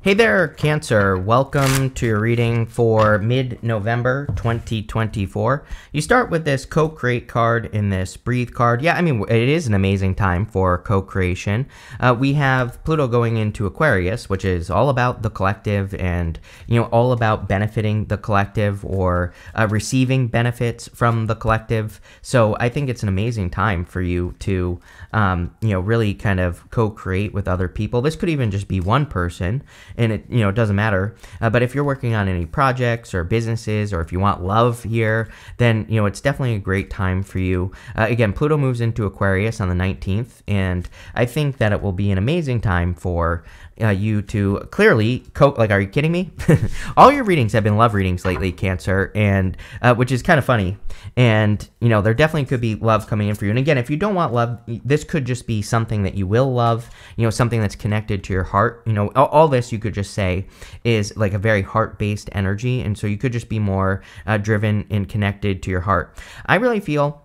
Hey there, Cancer. Welcome to your reading for mid-November 2024. You start with this co-create card in this breathe card. Yeah, I mean, it is an amazing time for co-creation. We have Pluto going into Aquarius, which is all about the collective and, all about benefiting the collective or receiving benefits from the collective. So I think it's an amazing time for you to, really kind of co-create with other people. This could even just be one person. And it doesn't matter, but if you're working on any projects or businesses, or if you want love here, then it's definitely a great time for you. Again, Pluto moves into Aquarius on the 19th, and I think that it will be an amazing time for you to clearly are you kidding me? All your readings have been love readings lately, Cancer, and which is kind of funny. And there definitely could be love coming in for you. And again, if you don't want love, this could just be something that you will love, something that's connected to your heart. All this you could just say is like a very heart-based energy, and so you could just be more driven and connected to your heart. I really feel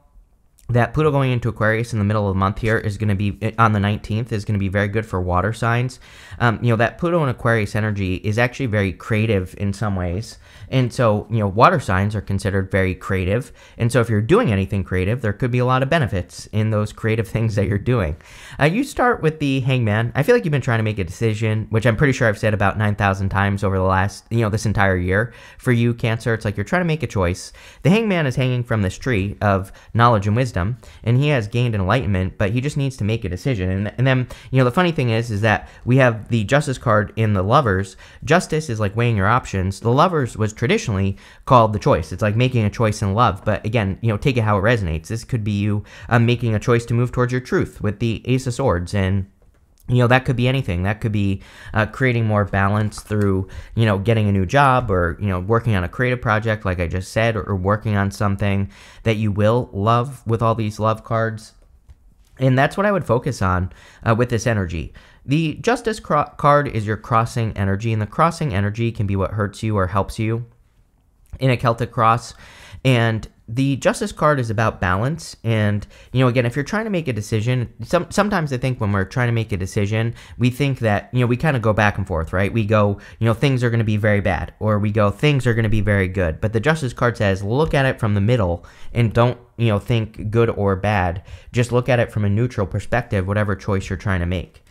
that Pluto going into Aquarius in the middle of the month here is going to be, on the 19th, is going to be very good for water signs. That Pluto and Aquarius energy is actually very creative in some ways. And so, water signs are considered very creative. And so if you're doing anything creative, there could be a lot of benefits in those creative things that you're doing. You start with the Hangman. I feel like you've been trying to make a decision, which I'm pretty sure I've said about 9,000 times over the last, this entire year. For you, Cancer, it's like you're trying to make a choice. The Hangman is hanging from this tree of knowledge and wisdom, and he has gained enlightenment, but he just needs to make a decision. And then, the funny thing is that we have the Justice card in the Lovers. Justice is like weighing your options. The Lovers was traditionally called the choice. It's like making a choice in love, but again, take it how it resonates. This could be you making a choice to move towards your truth with the Ace of Swords, and that could be anything. That could be creating more balance through, getting a new job, or, working on a creative project, like I just said, or working on something that you will love with all these love cards. And that's what I would focus on with this energy. The Justice card is your crossing energy, and the crossing energy can be what hurts you or helps you in a Celtic cross. And the Justice card is about balance. And, again, if you're trying to make a decision, sometimes I think when we're trying to make a decision, we think that, we kind of go back and forth, right? We go, things are going to be very bad, or we go, things are going to be very good. But the Justice card says, look at it from the middle and don't, think good or bad. Just look at it from a neutral perspective, whatever choice you're trying to make.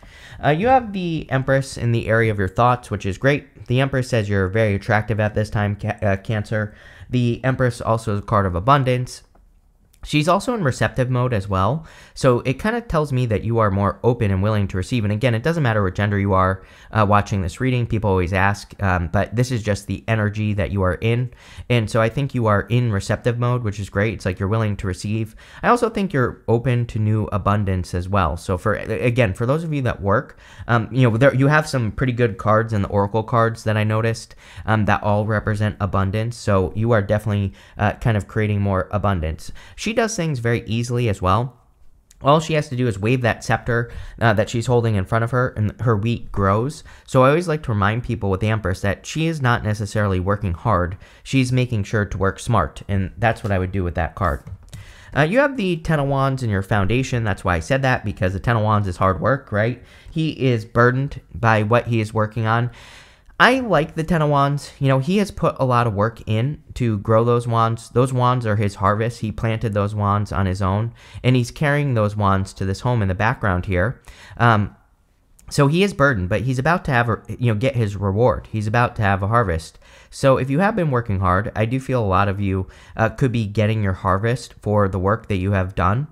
You have the Empress in the area of your thoughts, which is great. The Empress says you're very attractive at this time, Cancer. The Empress also is a card of abundance. She's also in receptive mode as well, so it kind of tells me that you are more open and willing to receive. And again, it doesn't matter what gender you are watching this reading. People always ask, but this is just the energy that you are in. And so I think you are in receptive mode, which is great. It's like you're willing to receive. I also think you're open to new abundance as well. So for those of you that work, you have some pretty good cards in the Oracle cards that I noticed that all represent abundance. So you are definitely kind of creating more abundance. She does things very easily as well. All she has to do is wave that scepter that she's holding in front of her, and her wheat grows. So I always like to remind people with the Empress that she is not necessarily working hard. She's making sure to work smart, and that's what I would do with that card. You have the Ten of Wands in your foundation. That's why I said that, because the Ten of Wands is hard work, right? He is burdened by what he is working on. I like the Ten of Wands. He has put a lot of work in to grow those wands. Those wands are his harvest. He planted those wands on his own, and he's carrying those wands to this home in the background here. So he is burdened, but he's about to have, get his reward. He's about to have a harvest. So if you have been working hard, I do feel a lot of you could be getting your harvest for the work that you have done,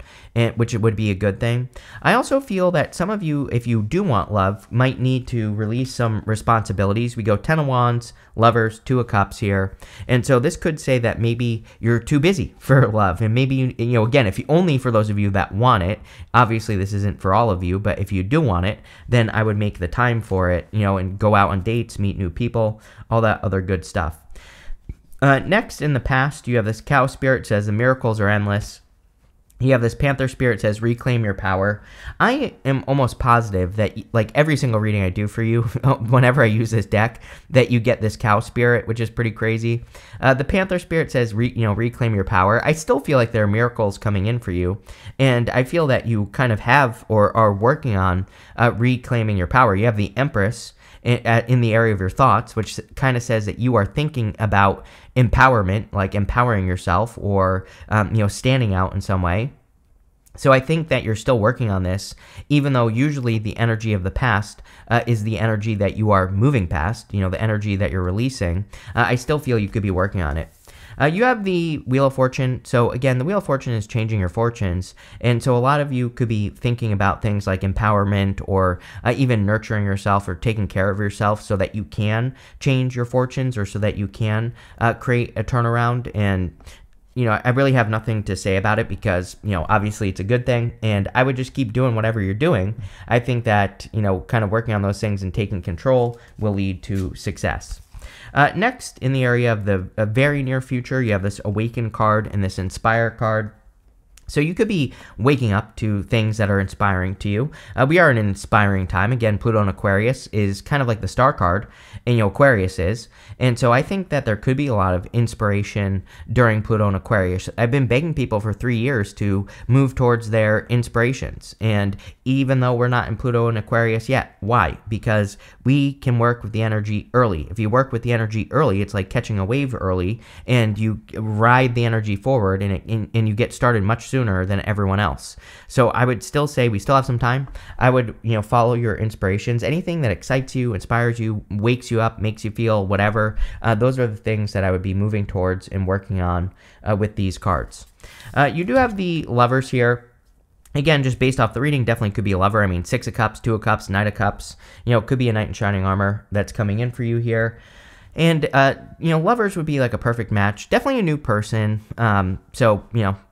which would be a good thing. I also feel that some of you, if you do want love, might need to release some responsibilities. We go Ten of Wands, Lovers, Two of Cups here. And so this could say that maybe you're too busy for love. And maybe, again, if you only for those of you that want it, obviously this isn't for all of you, but if you do want it, then I would make the time for it, and go out on dates, meet new people, all that other good stuff. Next, in the past, you have this Cow Spirit, says the miracles are endless. You have this Panther Spirit, says reclaim your power. I am almost positive that, like, every single reading I do for you, whenever I use this deck, that you get this Cow Spirit, which is pretty crazy. The Panther Spirit says, reclaim your power. I still feel like there are miracles coming in for you, and I feel that you kind of have or are working on reclaiming your power. You have the Empress, in the area of your thoughts, which kind of says that you are thinking about empowerment, like empowering yourself or, standing out in some way. So I think that you're still working on this, even though usually the energy of the past is the energy that you are moving past, the energy that you're releasing. I still feel you could be working on it. You have the Wheel of Fortune. So again, the Wheel of Fortune is changing your fortunes. And so a lot of you could be thinking about things like empowerment or even nurturing yourself or taking care of yourself so that you can change your fortunes or so that you can create a turnaround. And I really have nothing to say about it because, obviously it's a good thing, and I would just keep doing whatever you're doing. I think that, kind of working on those things and taking control will lead to success. Next, in the area of the very near future, you have this Awaken card and this Inspire card. So you could be waking up to things that are inspiring to you. We are in an inspiring time. Again, Pluto and Aquarius is kind of like the star card, and Aquarius is. And so I think that there could be a lot of inspiration during Pluto and Aquarius. I've been begging people for 3 years to move towards their inspirations. And even though we're not in Pluto and Aquarius yet, why? Because we can work with the energy early. If you work with the energy early, it's like catching a wave early, and you ride the energy forward, and you get started much sooner than everyone else. So I would still say we still have some time. I would, follow your inspirations. Anything that excites you, inspires you, wakes you up, makes you feel whatever. Those are the things that I would be moving towards and working on with these cards. You do have the Lovers here. Again, just based off the reading, definitely could be a lover. I mean, 6 of Cups, 2 of Cups, Knight of Cups. Could be a Knight in Shining Armor that's coming in for you here. And, lovers would be like a perfect match. Definitely a new person.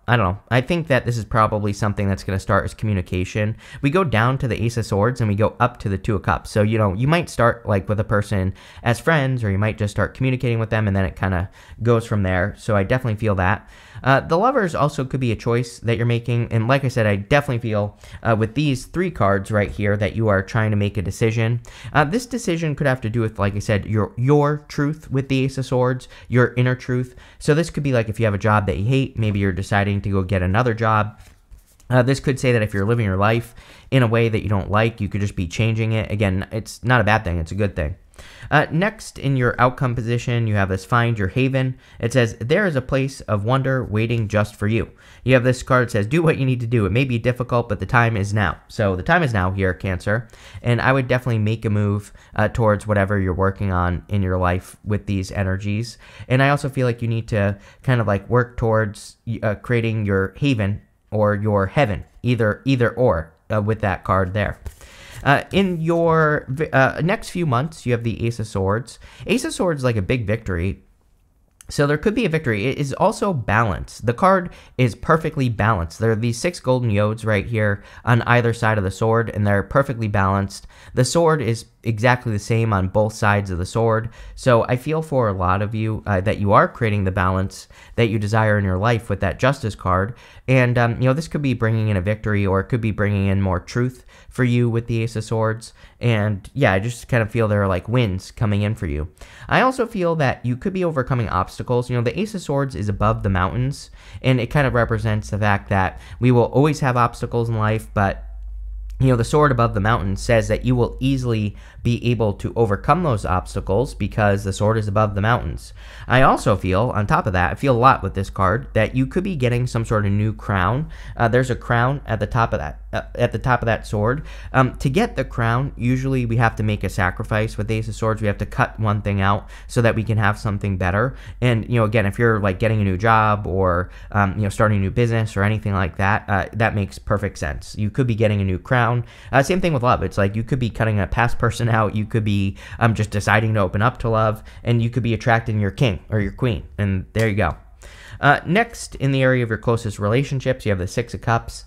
I don't know. I think that this is probably something that's going to start as communication. We go down to the Ace of Swords and we go up to the 2 of Cups. So, you might start like with a person as friends, or you might just start communicating with them, and then it kind of goes from there. So I definitely feel that. The Lovers also could be a choice that you're making. And like I said, I definitely feel with these 3 cards right here that you are trying to make a decision. This decision could have to do with, like I said, your truth with the Ace of Swords, your inner truth. So this could be like if you have a job that you hate, maybe you're deciding to go get another job. This could say that if you're living your life in a way that you don't like, you could just be changing it. Again, it's not a bad thing. It's a good thing. Next, in your outcome position, you have this Find Your Haven. It says, there is a place of wonder waiting just for you. You have this card that says, do what you need to do. It may be difficult, but the time is now. So the time is now here, Cancer. And I would definitely make a move towards whatever you're working on in your life with these energies. And I also feel like you need to kind of like work towards creating your haven or your heaven, either or with that card there. In your next few months, you have the Ace of Swords. Ace of Swords is like a big victory. So there could be a victory. It is also balanced. The card is perfectly balanced. There are these 6 golden yods right here on either side of the sword, and they're perfectly balanced. The sword is exactly the same on both sides of the sword. So I feel for a lot of you that you are creating the balance that you desire in your life with that Justice card. And, this could be bringing in a victory, or it could be bringing in more truth for you with the Ace of Swords. And yeah, I just kind of feel there are like wins coming in for you. I also feel that you could be overcoming obstacles. The Ace of Swords is above the mountains, and it kind of represents the fact that we will always have obstacles in life, but the sword above the mountain says that you will easily be able to overcome those obstacles because the sword is above the mountains. I also feel, on top of that, I feel a lot with this card, that you could be getting some sort of new crown. There's a crown at the top of that sword. To get the crown, usually we have to make a sacrifice. With the Ace of Swords, we have to cut one thing out so that we can have something better. And, again, if you're like getting a new job or, starting a new business or anything like that, that makes perfect sense. You could be getting a new crown. Same thing with love. It's like you could be cutting a past person out. You could be just deciding to open up to love, and you could be attracting your king or your queen. And there you go. Next, in the area of your closest relationships, you have the 6 of Cups.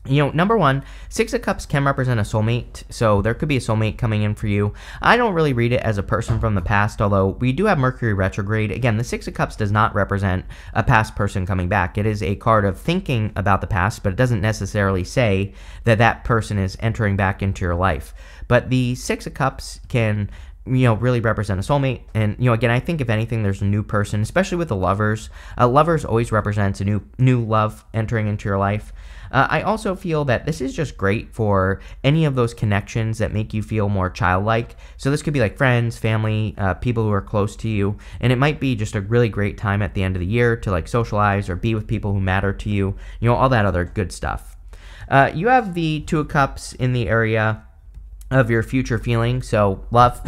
Number one, 6 of Cups can represent a soulmate, so there could be a soulmate coming in for you. I don't really read it as a person from the past, although we do have Mercury retrograde. Again, the 6 of Cups does not represent a past person coming back. It is a card of thinking about the past, but it doesn't necessarily say that that person is entering back into your life. But the 6 of Cups can really represent a soulmate. And, again, I think if anything, there's a new person, especially with the lovers. Lovers always represents a new love entering into your life. I also feel that this is just great for any of those connections that make you feel more childlike. So this could be like friends, family, people who are close to you. And it might be just a really great time at the end of the year to like socialize or be with people who matter to you, all that other good stuff. You have the Two of Cups in the area of your future feeling. So love,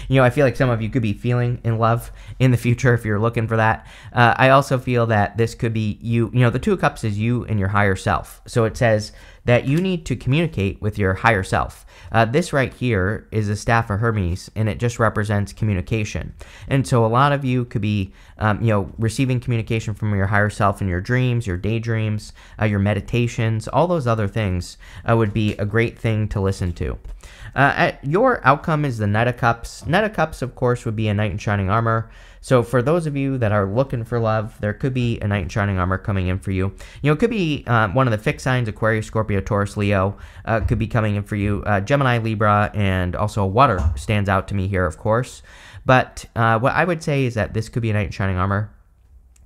I feel like some of you could be feeling in love in the future if you're looking for that. I also feel that this could be you, the Two of Cups is you and your higher self. So it says that you need to communicate with your higher self. This right here is a staff of Hermes, and it just represents communication. And so a lot of you could be, receiving communication from your higher self in your dreams, your daydreams, your meditations, all those other things would be a great thing to listen to. Your outcome is the Knight of Cups. Knight of Cups, of course, would be a knight in shining armor. So for those of you that are looking for love, there could be a knight in shining armor coming in for you. It could be one of the fixed signs, Aquarius, Scorpio, Taurus, Leo, could be coming in for you. Gemini, Libra, and also water stands out to me here, of course. But what I would say is that this could be a knight in shining armor.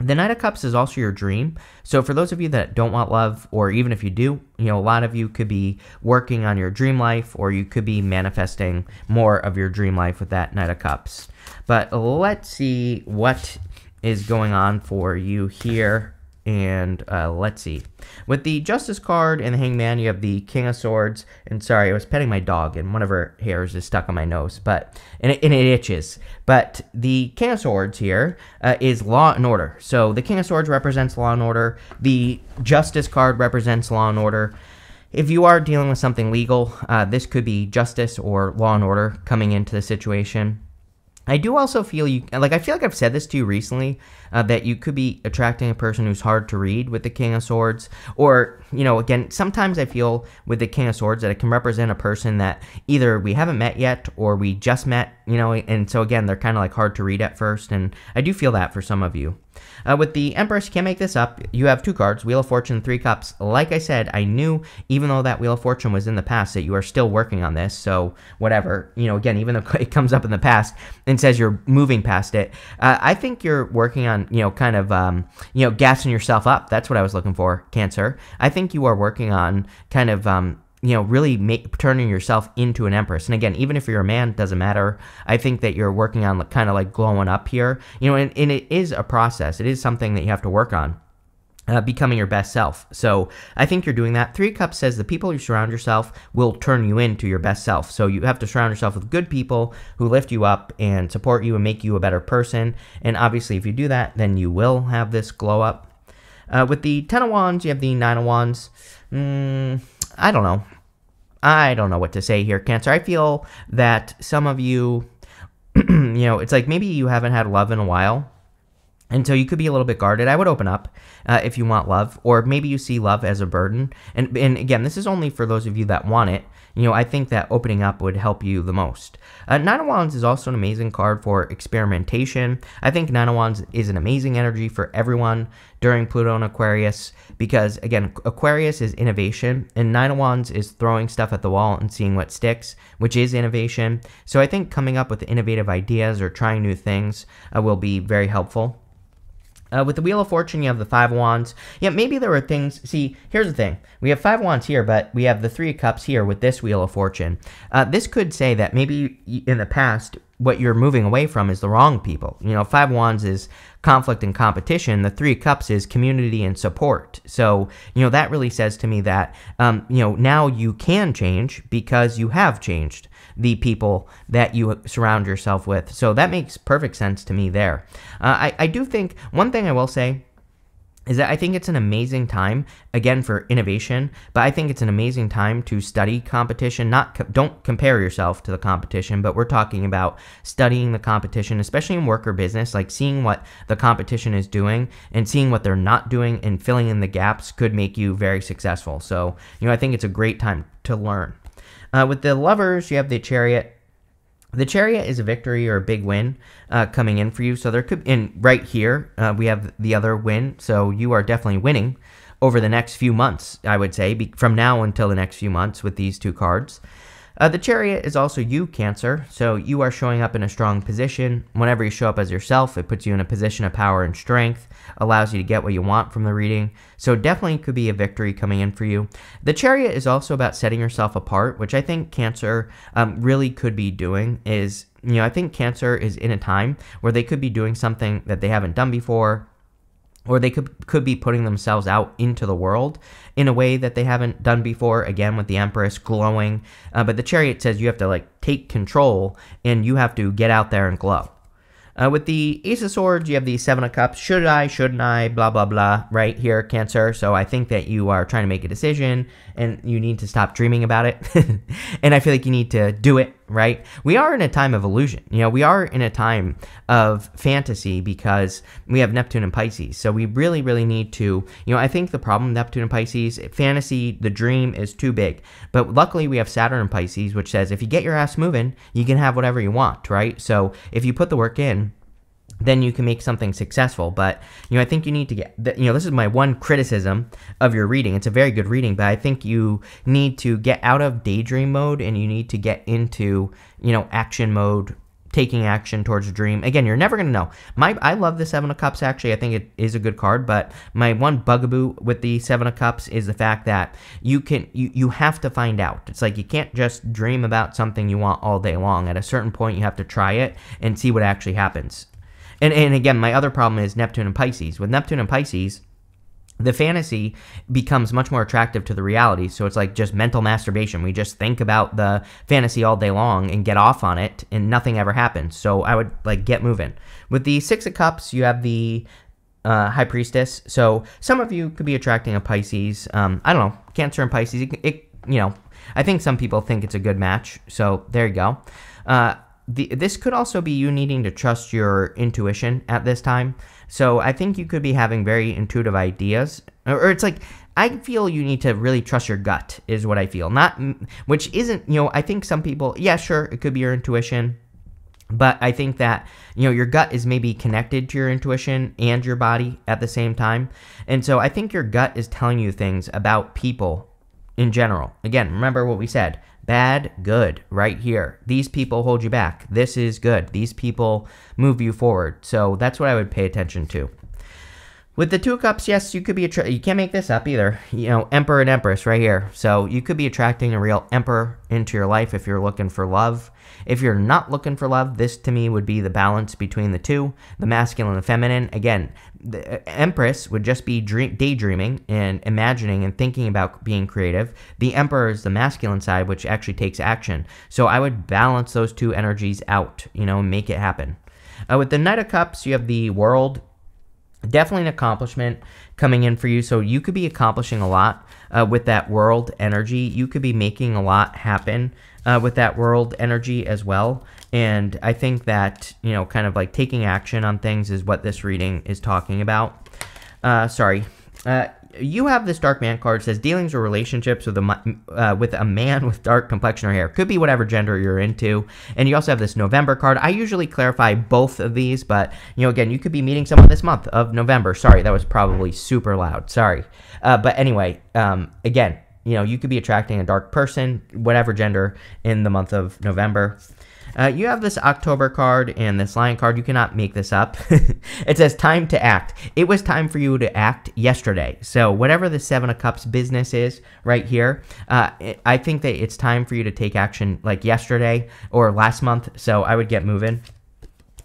The Knight of Cups is also your dream. So for those of you that don't want love, or even if you do, a lot of you could be working on your dream life, or you could be manifesting more of your dream life with that Knight of Cups. But let's see what is going on for you here. And let's see. With the Justice card and the Hangman, you have the King of Swords. And sorry, I was petting my dog, and one of her hairs is stuck on my nose, and it itches. But the King of Swords here is law and order. So the King of Swords represents law and order. The Justice card represents law and order. If you are dealing with something legal, this could be justice or law and order coming into the situation. I do also feel I feel like I've said this to you recently, that you could be attracting a person who's hard to read with the King of Swords. Or, again, sometimes I feel with the King of Swords that it can represent a person that either we haven't met yet or we just met, and so again, they're kind of like hard to read at first. And I do feel that for some of you. With the Empress, you can't make this up. You have two cards, Wheel of Fortune, Three Cups. Like I said, I knew, even though that Wheel of Fortune was in the past, that you are still working on this. So whatever, again, even though it comes up in the past and says you're moving past it, I think you're working on, kind of, gassing yourself up. That's what I was looking for, Cancer. I think you are working on kind of, really turning yourself into an empress. And again, even if you're a man, doesn't matter. I think that you're working on kind of like glowing up here, and it is a process. It is something that you have to work on, becoming your best self. So I think you're doing that. Three Cups says the people you surround yourself will turn you into your best self. So you have to surround yourself with good people who lift you up and support you and make you a better person. And obviously, if you do that, then you will have this glow up. With the Ten of Wands, you have the Nine of Wands. I don't know. I don't know what to say here, Cancer. I feel that some of you, it's like maybe you haven't had love in a while, and so you could be a little bit guarded. I would open up if you want love, or maybe you see love as a burden. And again, this is only for those of you that want it. I think that opening up would help you the most. Nine of Wands is also an amazing card for experimentation. I think Nine of Wands is an amazing energy for everyone during Pluto and Aquarius, because again, Aquarius is innovation, and Nine of Wands is throwing stuff at the wall and seeing what sticks, which is innovation. So I think coming up with innovative ideas or trying new things will be very helpful. With the Wheel of Fortune, you have the Five of Wands. Yeah, maybe there were things. See, here's the thing. We have Five of Wands here, but we have the Three of Cups here with this Wheel of Fortune. This could say that maybe in the past, what you're moving away from is the wrong people. Five of Wands is conflict and competition. The Three of Cups is community and support. So, that really says to me that, now you can change because you have changed the people that you surround yourself with. So that makes perfect sense to me there. I do think, one thing I will say is that I think it's an amazing time, again, for innovation, but I think it's an amazing time to study competition. Don't compare yourself to the competition, but we're talking about studying the competition, especially in work or business, like seeing what the competition is doing and seeing what they're not doing and filling in the gaps could make you very successful. So, I think it's a great time to learn. With the Lovers, you have the Chariot. The Chariot is a victory or a big win coming in for you. So there could, and right here, we have the other win. So you are definitely winning over the next few months, I would say, from now until the next few months with these two cards. The Chariot is also you, Cancer, so you are showing up in a strong position. Whenever you show up as yourself, it puts you in a position of power and strength, allows you to get what you want from the reading, so definitely could be a victory coming in for you. The Chariot is also about setting yourself apart, which I think Cancer really could be doing is, I think Cancer is in a time where they could be doing something that they haven't done before, or they could be putting themselves out into the world in a way that they haven't done before, again with the Empress glowing. But the Chariot says you have to take control and you have to get out there and glow. With the Ace of Swords, you have the Seven of Cups. Should I, shouldn't I, blah, blah, blah, right here, Cancer. So I think that you are trying to make a decision and you need to stop dreaming about it. And I feel like you need to do it, right? We are in a time of illusion. We are in a time of fantasy because we have Neptune and Pisces. So we really, really need to, I think the problem with Neptune and Pisces, fantasy, the dream is too big. But luckily we have Saturn and Pisces, which says if you get your ass moving, you can have whatever you want, right? So if you put the work in, then you can make something successful. But, I think you need to get, this is my one criticism of your reading. It's a very good reading, but I think you need to get out of daydream mode and you need to get into, action mode, taking action towards a dream. Again, you're never going to know. I love the Seven of Cups, actually. I think it is a good card, but my one bugaboo with the Seven of Cups is the fact that you have to find out. It's like you can't just dream about something you want all day long. At a certain point, you have to try it and see what actually happens. And again, my other problem is Neptune and Pisces. With Neptune and Pisces, the fantasy becomes much more attractive to the reality. So it's like just mental masturbation. We just think about the fantasy all day long and get off on it, and nothing ever happens. So I would get moving. With the Six of Cups, you have the High Priestess. So some of you could be attracting a Pisces. I don't know, Cancer and Pisces. I think some people think it's a good match. So there you go. This could also be you needing to trust your intuition at this time. So I think you could be having very intuitive ideas. Or it's I feel you need to really trust your gut is what I feel. Which isn't, I think some people, yeah, sure, it could be your intuition. But I think that, your gut is maybe connected to your intuition and your body at the same time. And so I think your gut is telling you things about people in general. Again, remember what we said. Bad, good, right here. These people hold you back. This is good. These people move you forward. So that's what I would pay attention to. With the Two of Cups, yes, you could be, you can't make this up either. Emperor and Empress right here. So you could be attracting a real emperor into your life if you're looking for love. If you're not looking for love, this to me would be the balance between the two, the masculine and the feminine. Again, the Empress would just be daydreaming and imagining and thinking about being creative. The Emperor is the masculine side, which actually takes action. So I would balance those two energies out, and make it happen. With the Knight of Cups, you have the World. Definitely an accomplishment coming in for you. So you could be accomplishing a lot with that World energy. You could be making a lot happen with that World energy as well. And I think that, kind of taking action on things is what this reading is talking about. You have this Dark Man card. It says dealings or relationships with a man with dark complexion or hair. Could be whatever gender you're into. And you also have this November card. I usually clarify both of these, but, again, you could be meeting someone this month of November. Sorry, that was probably super loud. Sorry. But anyway, again, you could be attracting a dark person, whatever gender, in the month of November. You have this October card and this Lion card. You cannot make this up. It says time to act. It was time for you to act yesterday. So whatever the Seven of Cups business is right here, I think that it's time for you to take action yesterday or last month. So I would get moving.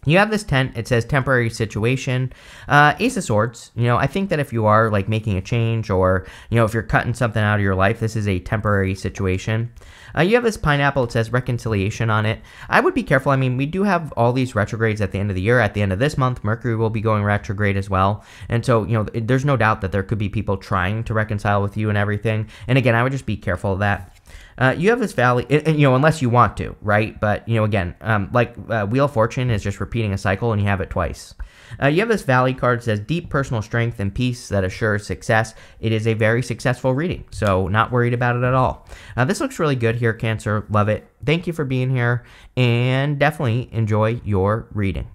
You have this tent. It says temporary situation. Ace of Swords. I think that if you are making a change or, if you're cutting something out of your life, this is a temporary situation. You have this pineapple. It says reconciliation on it. I would be careful. I mean, we do have all these retrogrades at the end of the year. At the end of this month, Mercury will be going retrograde as well. And so, there's no doubt that there could be people trying to reconcile with you and everything. And again, I would just be careful of that. You have this valley, unless you want to, right? But, again, Wheel of Fortune is just repeating a cycle and you have it twice. You have this Valley card that says deep personal strength and peace that assures success. It is a very successful reading, so not worried about it at all. This looks really good here, Cancer. Love it. Thank you for being here, and definitely enjoy your reading.